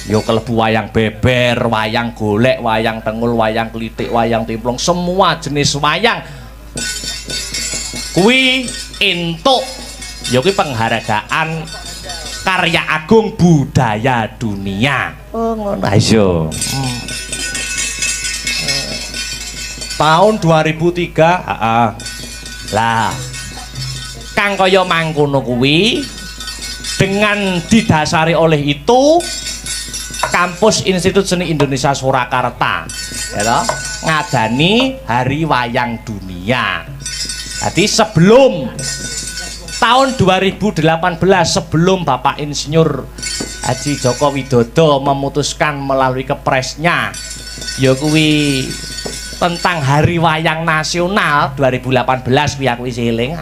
Yo kelebu wayang beber, wayang golek, wayang tengul, wayang klitik, wayang timplong, semua jenis wayang. Kuwi entuk ya kuwi penghargaan karya agung budaya dunia. Oh ngono. Ayo. Tahun 2003, heeh. Lah kang kaya mangkono kuwi dengan didasari oleh itu Kampus Institut Seni Indonesia Surakarta ya ngadani Hari Wayang Dunia. Jadi sebelum tahun 2018, sebelum Bapak Insinyur Haji Joko Widodo memutuskan melalui kepresnya ya kuwi tentang Hari Wayang Nasional 2018 kuwi aku wis eling.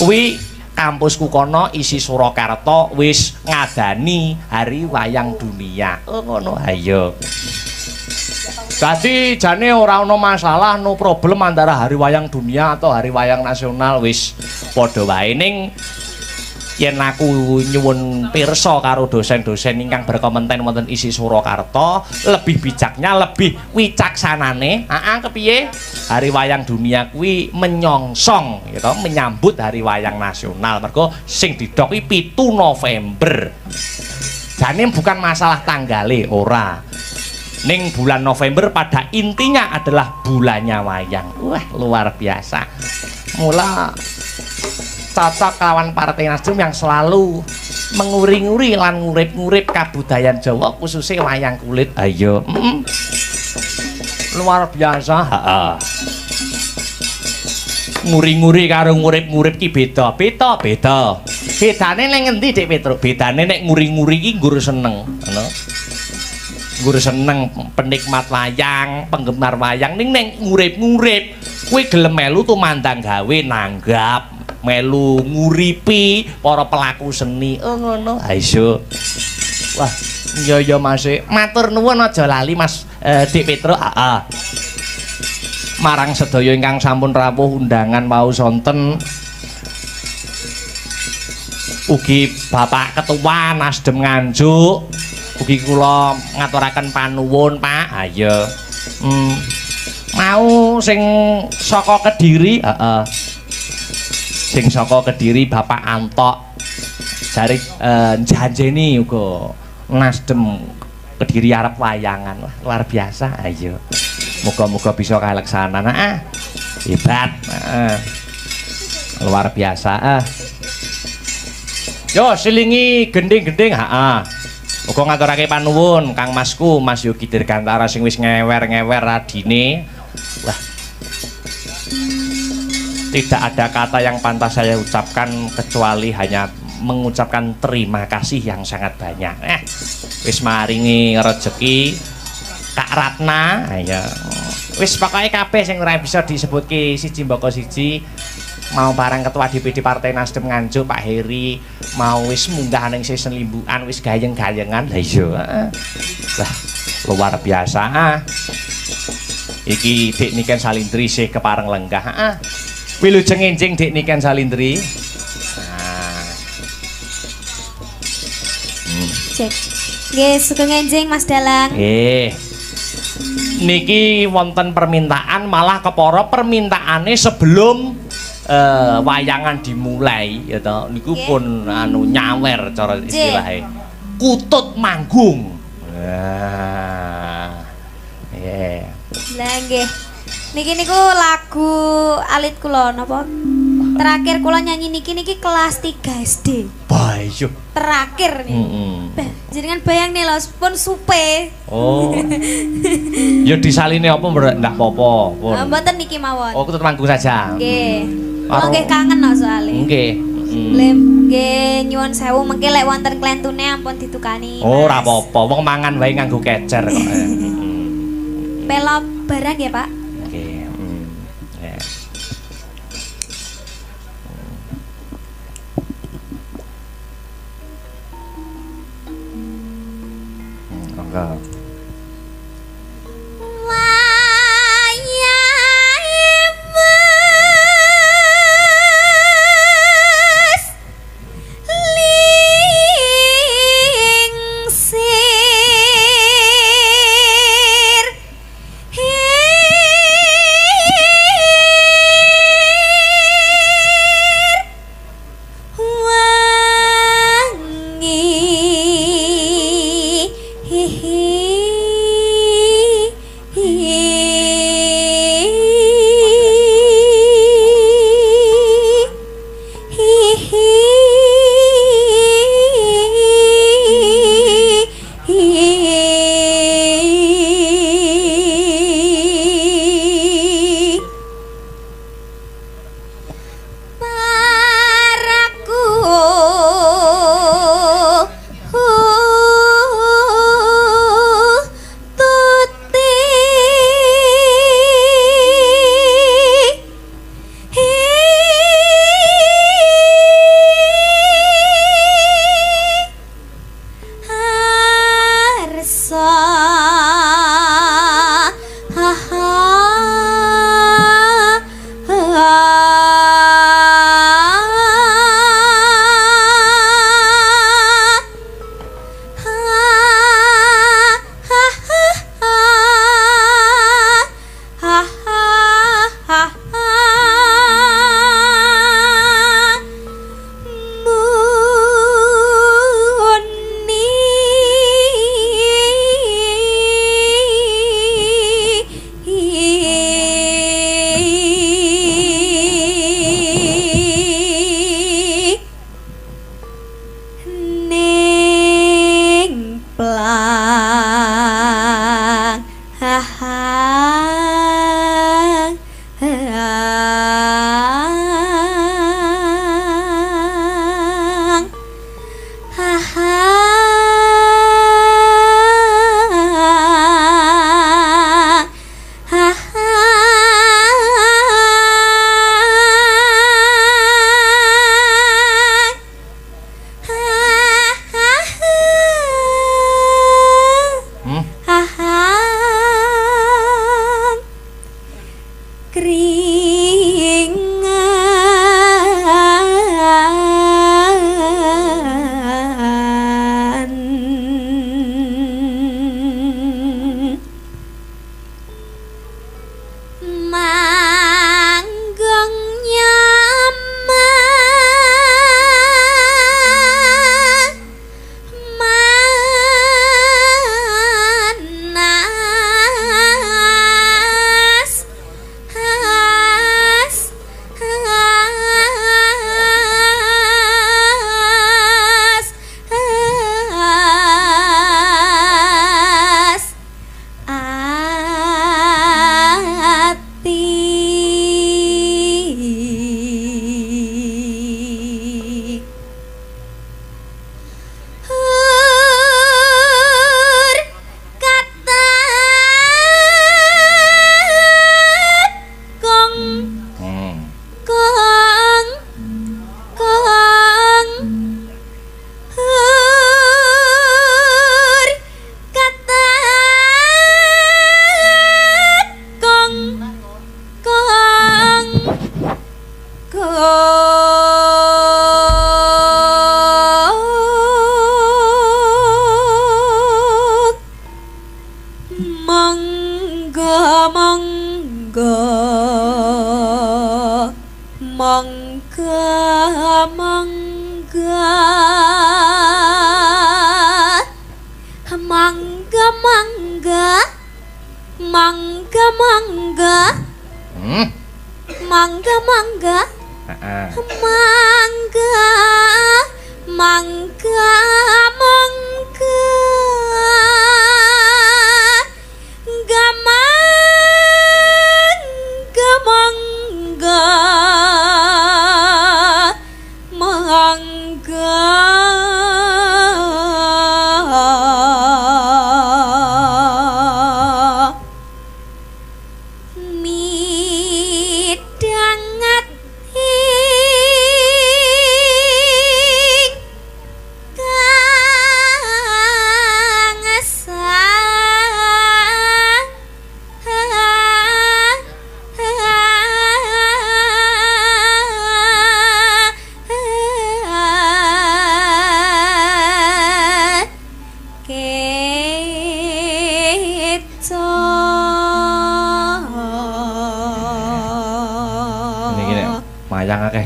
Kuwi kampusku kono isi Surakarta wis ngadani Hari Wayang Dunia. Oh ngono. Ayo. Jadi jane ora ana masalah, no problem antara Hari Wayang Dunia atau Hari Wayang Nasional, wis padha wae. Ning yen aku nyuwun pirsa karo dosen-dosen ingkang berkompeten wonten isi Surakarta, lebih bijaknya, lebih wicaksanane, kepiye? Hari Wayang Dunia kuwi menyongsong gitu, menyambut Hari Wayang Nasional. Mergo sing didok kuwi 7 November. Jane bukan masalah tanggale ora. Ning bulan November pada intinya adalah bulannya wayang. Wah, luar biasa. Mula cocok kawan Partai Nasdem yang selalu menguri-nguri lan ngurip-ngurip kabudayan Jawa khususnya wayang kulit. Ayo. Luar biasa. Heeh. Nguri-nguri karo ngurip-ngurip ki beda. Bedane ning endi Dik Petruk? Bedane nek nguri-nguri ki nggur seneng, ngono. Nggur seneng penikmat wayang, penggemar wayang. Ning ngurip-ngurip kuwi gelem melu tumandang gawe nanggap, melu nguripi para pelaku seni. Oh ngono. Ayo. Wah, iya Mas. Matur nuwun aja lali Mas Dik Petruk. Marang sedaya ingkang sampun rawuh undangan wau sonten. Ugi Bapak Ketua Nasdem Nganjuk, ugi kula ngaturaken panuwun Pak. Ayo. Mau sing saka Kediri, sing saka Kediri Bapak Antok jare janjeni uga Nasdem Kediri arep wayangan. Wah, luar biasa. Ayo. Muga-muga bisa kaleksanan. Hebat. Luar biasa. Yo silingi gending-gending. Muga ngaturake panuwun Kang Masku, Mas Yogi Dirgantara sing wis ngewer-ngewer radine. Wah. Tidak ada kata yang pantas saya ucapkan kecuali hanya mengucapkan terima kasih yang sangat banyak. Wis maringi rezeki Kak Ratna, ayo. Wis pokoke kabeh sing ora bisa disebutke siji mbaka siji. Mau barang Ketua DPD Partai Nasdem Nganjuk Pak Heri, mau wis munggah ning season limbukan wis gayeng-gayengan. Lah iya. Wah, luar biasa. Iki Dik Niken Salindri sih kepareng lenggah. Wilujeng enjing Dik Niken Salindri. Cek. Nggih, sugeng enjing Mas Dalang. Nggih. Niki wonten permintaan, malah kepara permintaane sebelum wayangan dimulai ya toh niku pun anu nyawer cara istilahnya. Kutut manggung. Nggih. Lah nggih. Niki niku lagu alit kula napa? Terakhir kula nyanyi niki kelas 3 SD. Bayo. Terakhir nih. Jenengan bayang nih lho pun supe. Oh. Ya disaline apa ndak apa-apa pun. Mboten niki mawon. Oh, kutut manggung saja. Nggih. Kula nggih kangen kok soalé. Nggih. Nggih nyuwun sewu mengki lek wonten klentune ampun ditukani. Oh, ora apa-apa. Wong mangan wae nganggo kecer kok. Pelop barang ya, Pak? Nggih. Enggak. Sing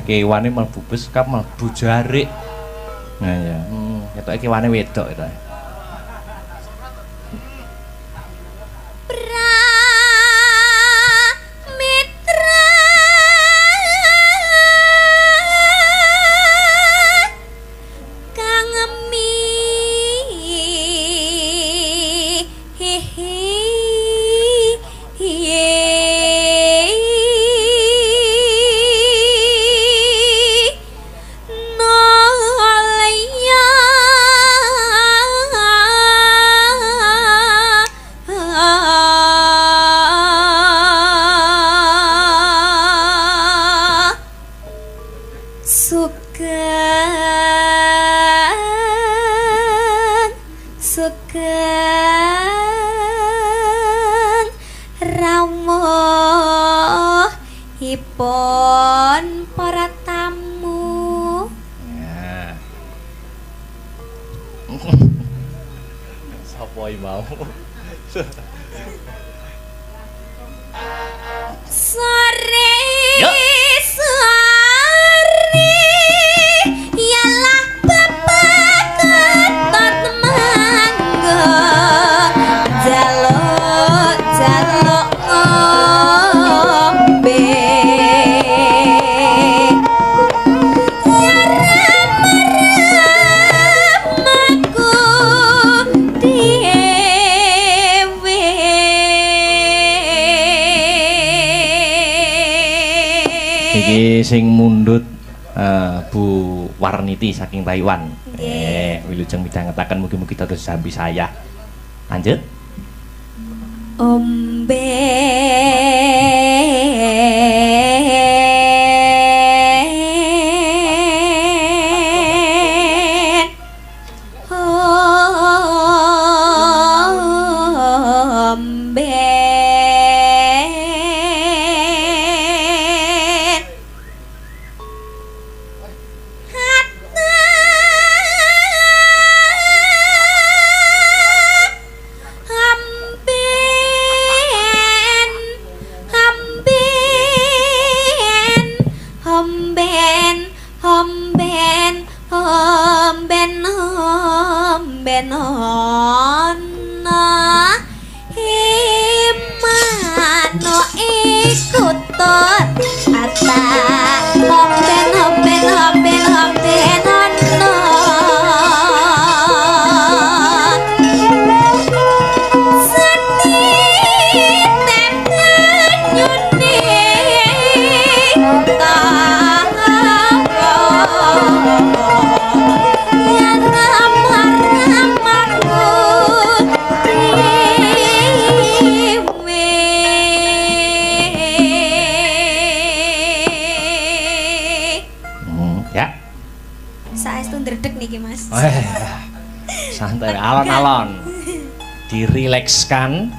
Kewane mlebu beskap mlebu jarik. Nah ya, ketoke kewane wedok itu. Ipun para tamu. Ya. Sapa iki mau? Sore. Yuk. Sore. Yalah bapak ketot mangga. Jaluk ngombe. Ram-ramaku dewe. Iki sing mundhut Bu Warniti saking Taiwan. Wilujeng midhangetaken mugi-mugi dados sambi saya. Lanjut. Santai, alon-alon, dirilekskan.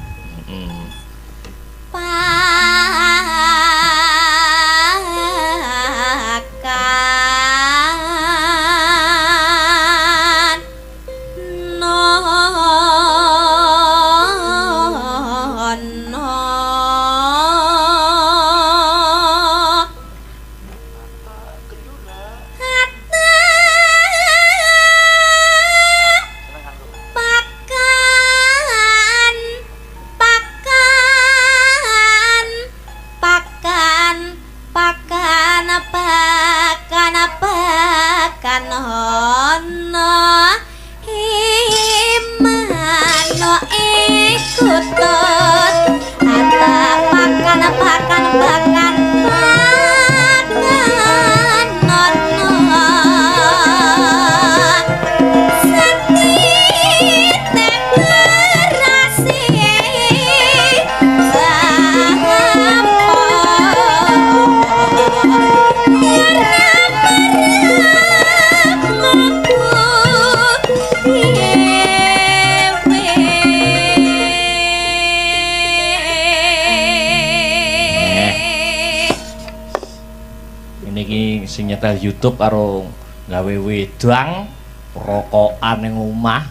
Sing nyetel YouTube karo gawe wedang rokokan ning omah.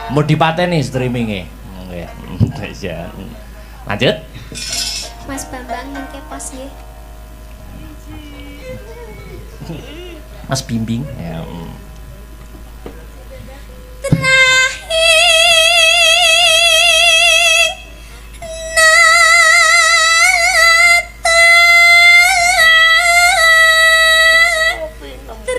Mau dipateni streaminge. Nggih. Lanjut. Mas Bambang nengke pos nggih. Mas Bimbing. Ya. Bapak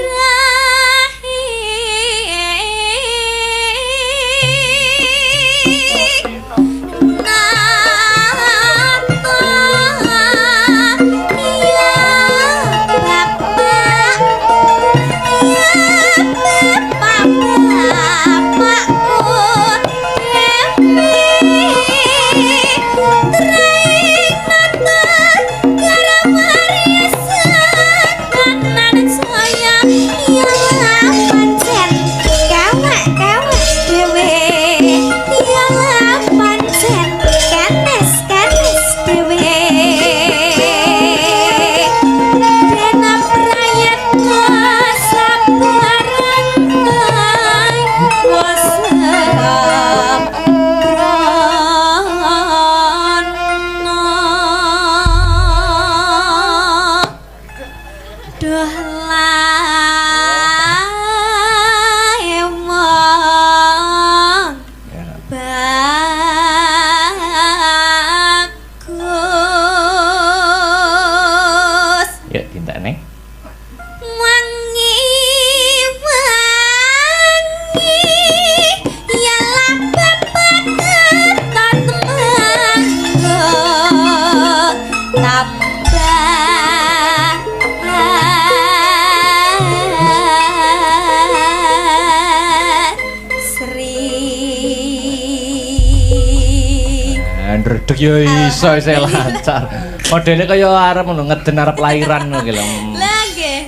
Bredeg ya iso isih lancar. Modele kaya arep ngono ngeden arep lairan ngono ki lho. Lah nggih.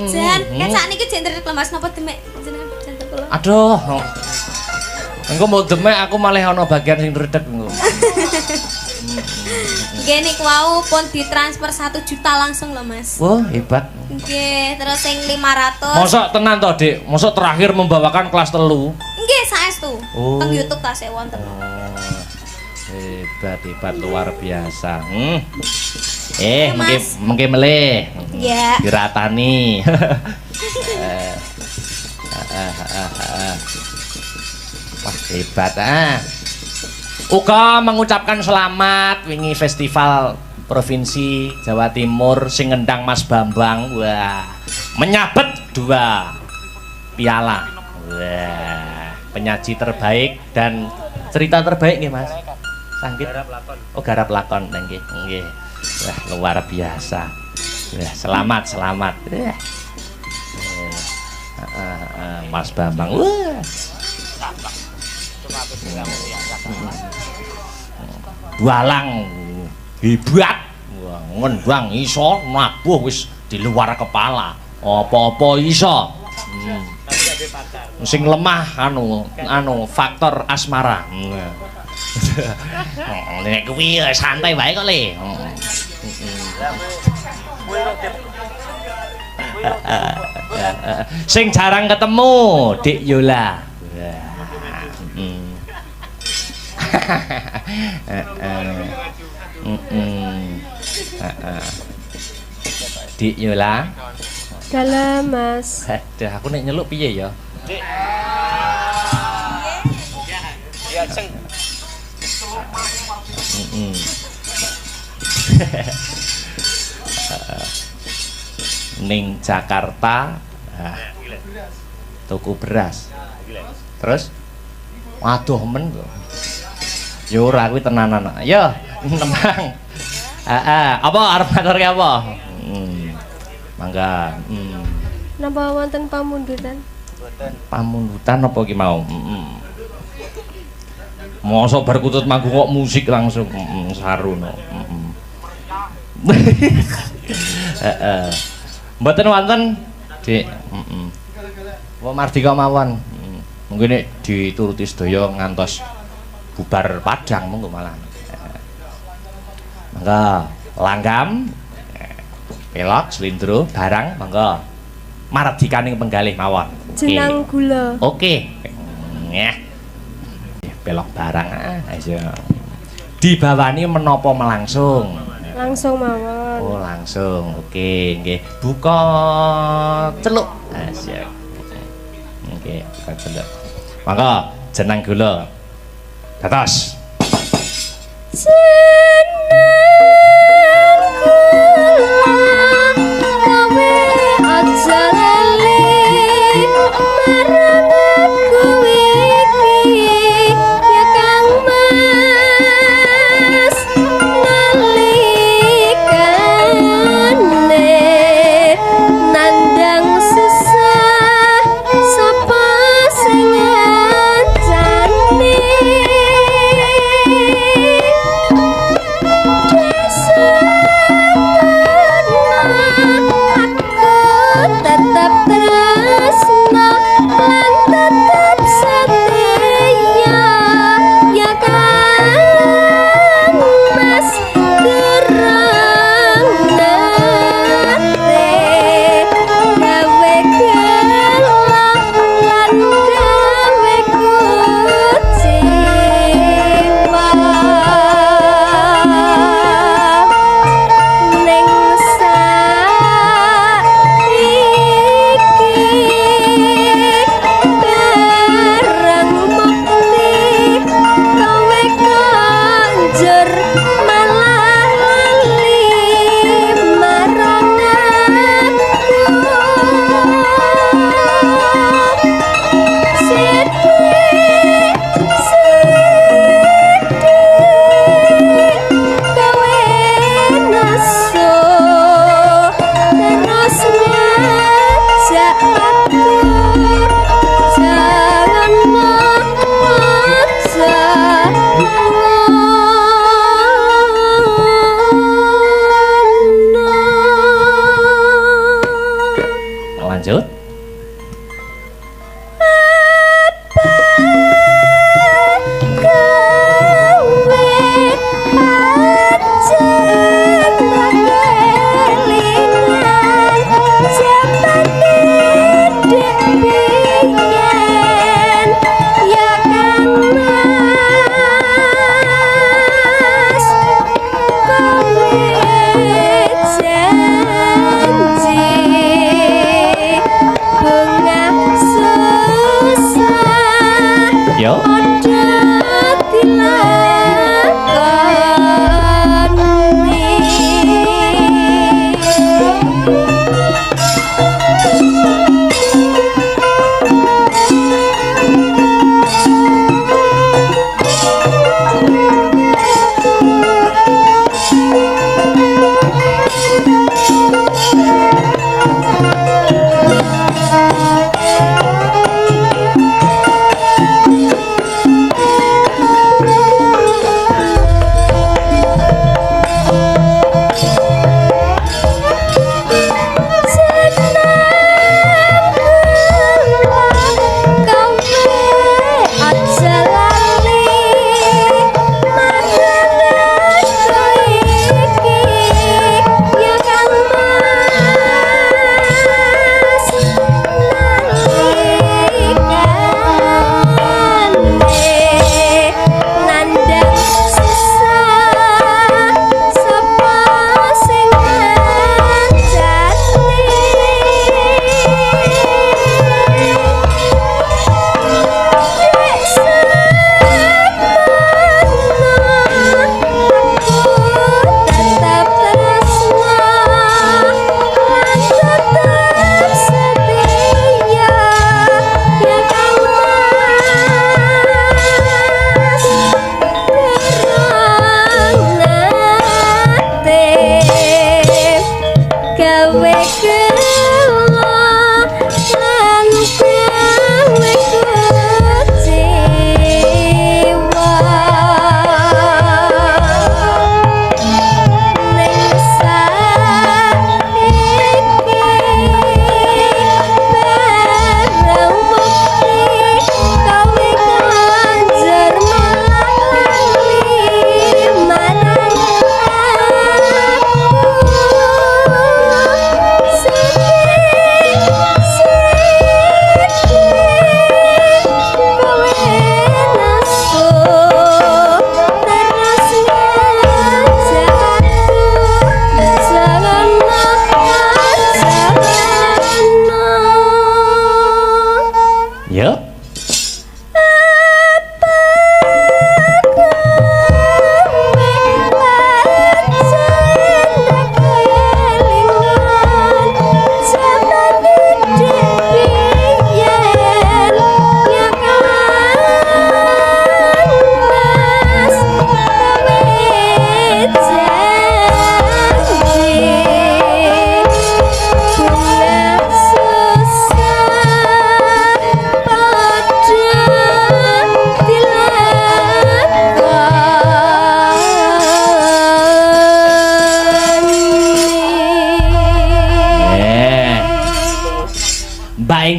Jan, kan sakniki jek ndredeg lemas napa demek jenengan jantung kula. Aduh. Engko mau demek aku malah ana bagian sing ndredeg engko. Nggih niku wau pun ditransfer 1 juta langsung lho Mas. Wah, hebat. Nggih, terus sing 500. Mosok tenan to, Dik? Mosok terakhir membawakan kelas telu? Nggih, saestu. Oh. Teng YouTube tasih wonten. Hebat luar biasa. Mas. Mengke meleh. Iya. Diratani. Wah, hebat Uga mengucapkan selamat wingi festival provinsi Jawa Timur sing ngendang Mas Bambang. Wah, menyabet 2 piala. Wah, penyaji terbaik dan cerita terbaik nggih Mas. Sangkit garap lakon nggih. Wah, luar biasa. Wah, selamat. Wah. Mas Bambang. Wah. Walang hebat. Wah, ngendang iso nabuh wis di luar kepala. Apa-apa iso. Sing lemah faktor asmara. Nek kuwi santai wae kok Le. Sing jarang ketemu, Dik Yola. Dik Yola. Dalam Mas. Dah aku nek nyeluk piye ya? Ya seng. Ning Jakarta tuku beras. Terus waduh men kok. Yo ora kuwi tenanan. Yo, tenang. Apa arep ngaturke apa? Mangga. Napa wonten pamundutan? Pamundutan apa ki mau? Mosok bar kutut manggung kok musik langsung saruno. Mboten wonten, Dik. Wong Mardika mawon. Mungkin nek dituruti sedaya ngantos bubar Padang monggo malah. Mangga langgam, pelok, slindro, barang mangga. Mardikaning penggalih mawon. Jenang gula. Oke. Nyeh. Pelok barang aja. Dibawani menapa melangsung? Langsung mawon. Oh, langsung. Oke, nggih. Buka celuk. Siap. Oke, buka celuk. Mangga jenang gula. Dados.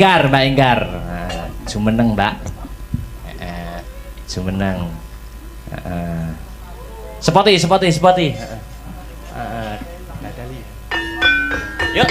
Mbak Enggar. Nah, jumeneng, Mbak. Jumeneng. Sepoti. Yuk.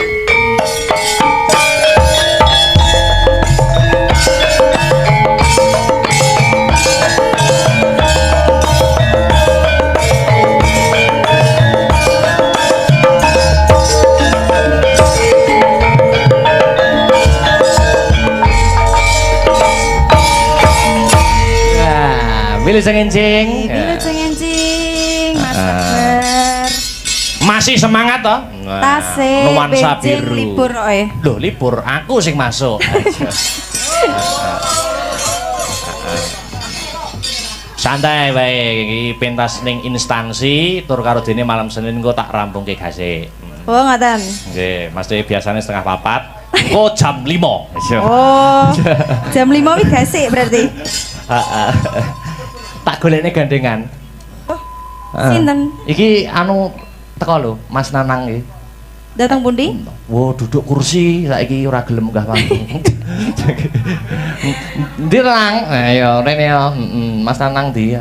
Wilujeng encing. Wilujeng encing, Mas Akbar. Masih semangat toh? Tasik, Nuansa benjing, biru. libur oe. Loh, libur aku sing masuk. Santai wae iki pentas ning instansi tur karo dene malam Senin engko tak rampungke gase. Oh, ngoten. Nggih, mesti biasanya setengah 4. Engko jam 5. Oh. Jam 5 wis gasik berarti. Tak golekne gandengan. Oh. Sinten? Iki anu teko lho, Mas Nanang iki. Datang pundi? Wo duduk kursi saiki ora gelem munggah panggung. Ndi Nang? Ayo rene yo. Mas Nanang ndi?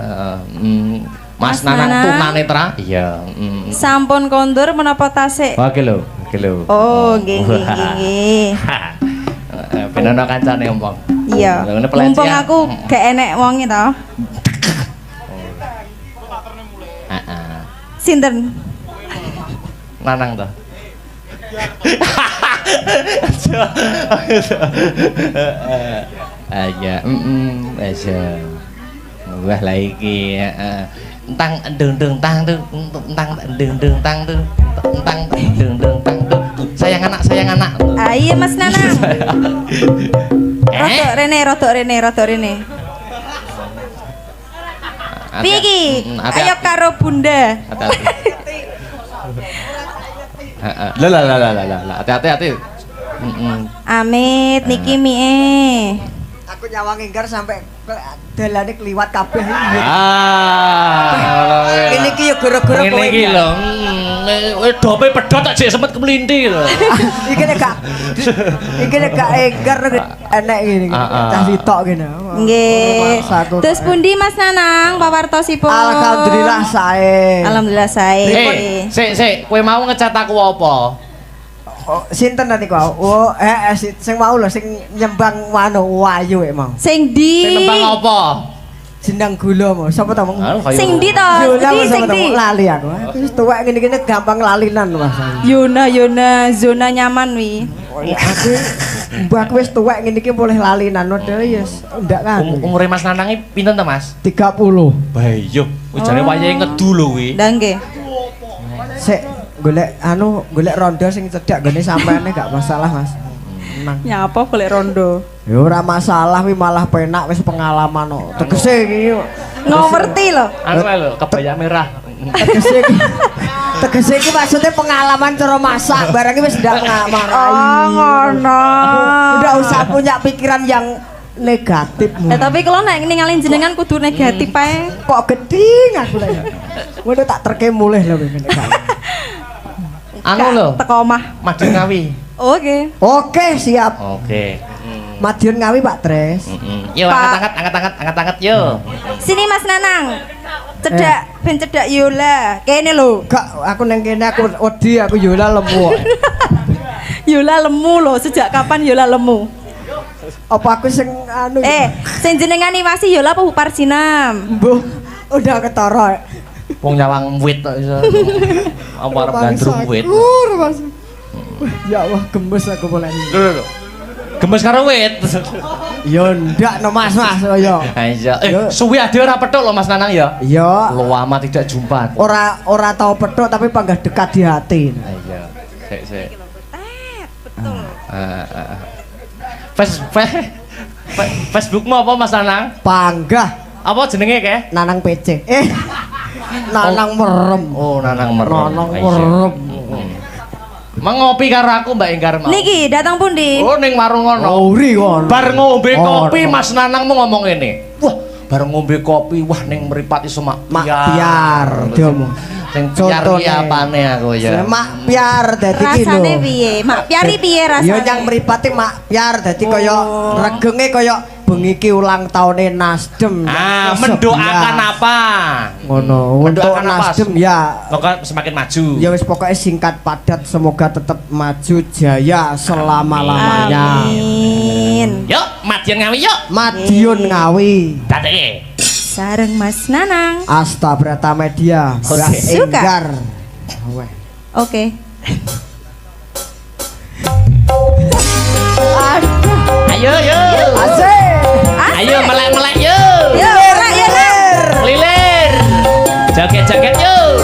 Mas Nanang tunanetra? Iya. Sampun kondur menapa tasik? Oh, iki lho. Oh, nggih. Ben ana kancane ompong. Iya. Mumpung aku gak enek wonge to. Sinten? Nanang to. Aja, aja. Wah lah iki, tang deng tang deng tang deng tang deng tang deng tang deng. Sayang anak. Ah iya Mas Nanang. Rodok rene. Piye iki? Ayo karo Bunda. Lah, hati-hati. Amit niki mie. Aku nyawang Enggar sampai dalane kliwat kabeh. Ini iki ya gara-gara kowe. Ngene iki lho. Dope pedhot tak jek sempet kemlinti lho. Iki nek gak Enggar enek ngene iki. Cah sitok kene. Nggih. Terus pundi Mas Nanang pawartosipun? Alhamdulillah sae. Alhamdulillah sae. Sik, kowe mau ngecat aku apa? Oh, sinten niku? Oh, sing mau lho sing nyembang wano wayu mau. Sing ndi? Sing nembang apa? Jenang gula mau. Sapa to? Sing ndi to? Sing ndi? Lali aku. Wis tuwek ngene-ngene gampang lalinan Mas. Yona zona nyaman wi. Aku mbak wis tuwek ngene iki boleh lalinan model ya ndak kan. Umure Mas Nanang iki pinten to, Mas? 30. Bayo, jane wayahe ngedu lho kuwi. Lah nggih. Sik golek rondo sing cedhak gene sampeane gak masalah Mas. Tenang. Nyapa golek rondo? Ya ora masalah wi malah penak wis pengalaman kok. Tegese iki ngerti lho. Anu lho, kebaya merah. Tegese iki maksudnya pengalaman cara masak barang iki wis ndak ngamarai. Oh, ngono. Udah usah punya pikiran yang negatif. Tapi kalau nek ninggalin jenengan kudu negatif ae. Kok geding aku lho. Ngono tak terke mulih lho ngene. Anu lho, teko omah. Madiun Ngawi. Oke, siap. Oke. Madiun Ngawi Pak Tres. Yo angkat yo. Sini Mas Nanang. Cedak Yola. Kene lho. Gak, aku nang kene aku wedi aku Yola lemu. Yola lemu lho, sejak kapan Yola lemu? Apa aku sing anu? Sing jenengan iwasi Yola apa Huparsinam? Mbuh, udah ketara. Wong nyawang wit kok iso. Apa arep gandrung wit. Ya Allah, gemes aku boleh. Lho. Gemes karo wit. Ya ndak no Mas yo. Iya. Suwi ade ora petuk lho Mas Nanang ya. Iya. Lama tidak jumpa. Ora tahu petuk tapi panggah dekat di hati. Iya. Sik. Betul. Facebookmu apa Mas Nanang? Panggah. Apa jenenge ke? Nanang PC. Nanang merem. Oh, Nanang merem. Nanang merem. Mengopi karo aku Mbak Enggar mau. Niki datang pundi? Oh, ning warung ngono. Ori ngono. Bar ngombe kopi Mas Nanang mau ngomong ngene. Wah, bar ngombe kopi wah ning mripat iso mak biar diomong. Sing piar Contone. iki apane aku ya. Mak piar dadi ki lho. Rasane piye? Mak piari piye rasane? Ya yang mripate mak piar dadi kaya regenge kaya bengi ki ulang taune Nasdem. Ah, Yang mendoakan ke-11. apa? Ngono, untuk Mendoakan apa? Nasdem ya. Pokoknya semakin maju. Ya wis pokoknya singkat padat semoga tetap maju jaya selama-lamanya. Amin. Yuk, Madiun Ngawi yuk. Madiun Ngawi. Dadeke. Sareng Mas Nanang. Asta Brata Media. Mbah Suka. Enggar. Weh. Oke. Ayo yuk. Asik. Ayo melek-melek yuk. Yuk, ora ya lah. Lilir. Joget-joget yuk.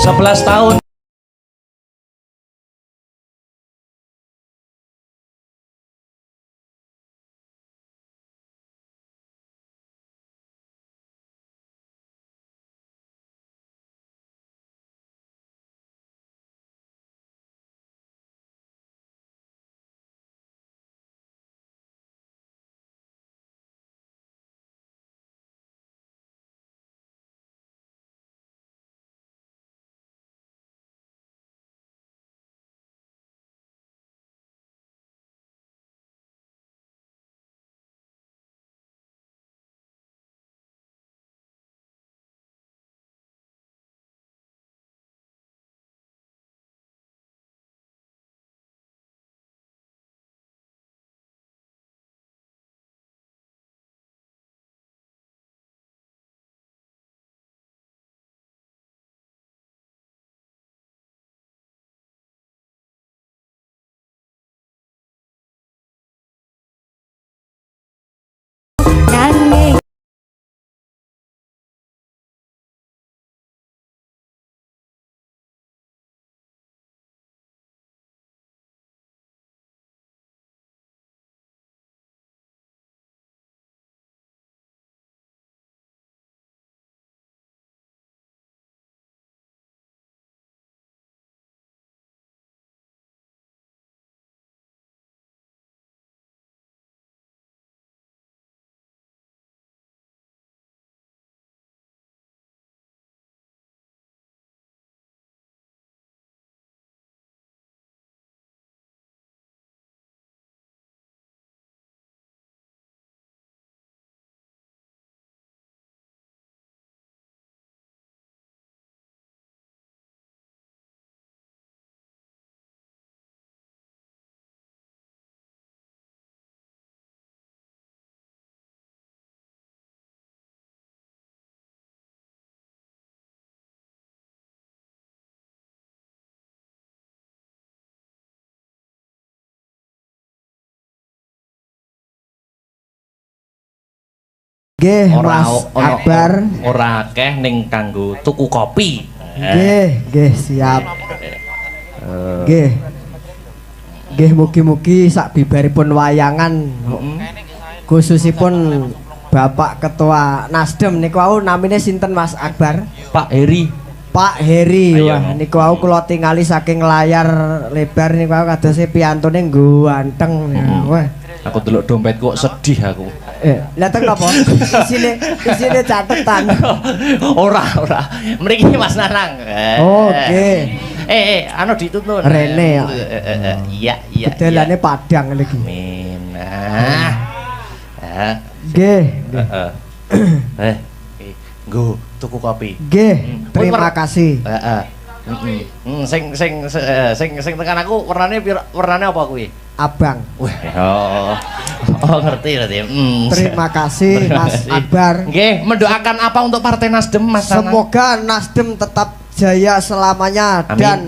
Sebelas tahun Nggih, Ora Mas Akbar. ora akeh ning kanggo tuku kopi. Nggih, siap. Nggih. Nggih mugi-mugi sak bibaripun wayangan khususipun Bapak Ketua Nasdem niku wau namine sinten Mas Akbar? Pak Heri. Pak Heri. Wah, niku wau kula tingali saking layar lebar niku wau kadose piyantune ganteng. Wah, Aku delok dompet kok sedih aku. Lah teng napa? Isine catetan. Ora. Mriki Mas Nanang. Oke. Anu dituntun. Rene ya. Iya. Bedelane Padang lagi. Amin. Nggih. Nggo tuku kopi. Nggih, terima kasih. Heeh. Sing tekan aku warnane apa kuwi? Abang. Wah, ngerti berarti. Terima kasih Mas Akbar. Nggih, mendoakan apa untuk Partai Nasdem Mas Nanang? Semoga Nasdem tetap jaya selamanya. Amin. Dan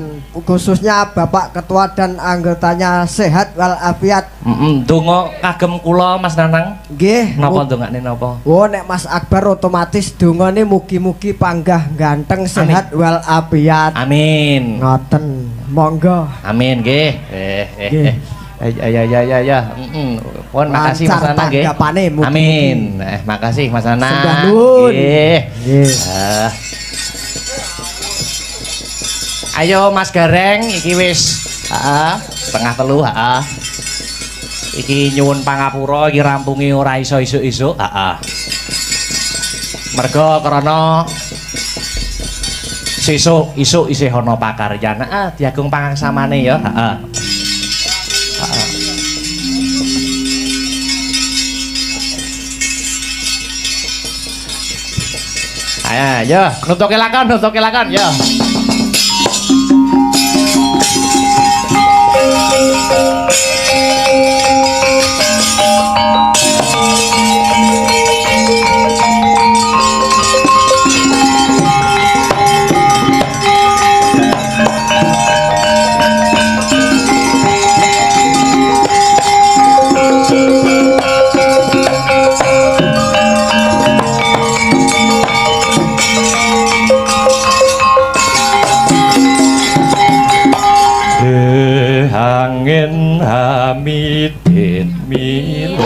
khususnya Bapak Ketua dan anggotanya sehat walafiat. Donga kagem kula Mas Nanang. Nggih. Napa ndongakne napa? Oh, nek Mas Akbar otomatis dongane mugi-mugi panggah ganteng sehat walafiat. Amin. Ngoten. Monggo. Amin nggih. Nggih. Ya. Pun makasih Mas Lancar Nanang nggih. tanggapane, mugi-mugi. Amin. Makasih Mas Nanang. Sembah nuwun. Nggih. Nggih. Ayo Mas Gareng iki wis setengah telu, iki nyuwun pangapura iki rampungi ora iso isuk-isuk, mergo krana sesuk isuk isih ana pakaryan, diagung pangaksamane ya, Ayo, nutuke lakon ya. Angin hamidin milih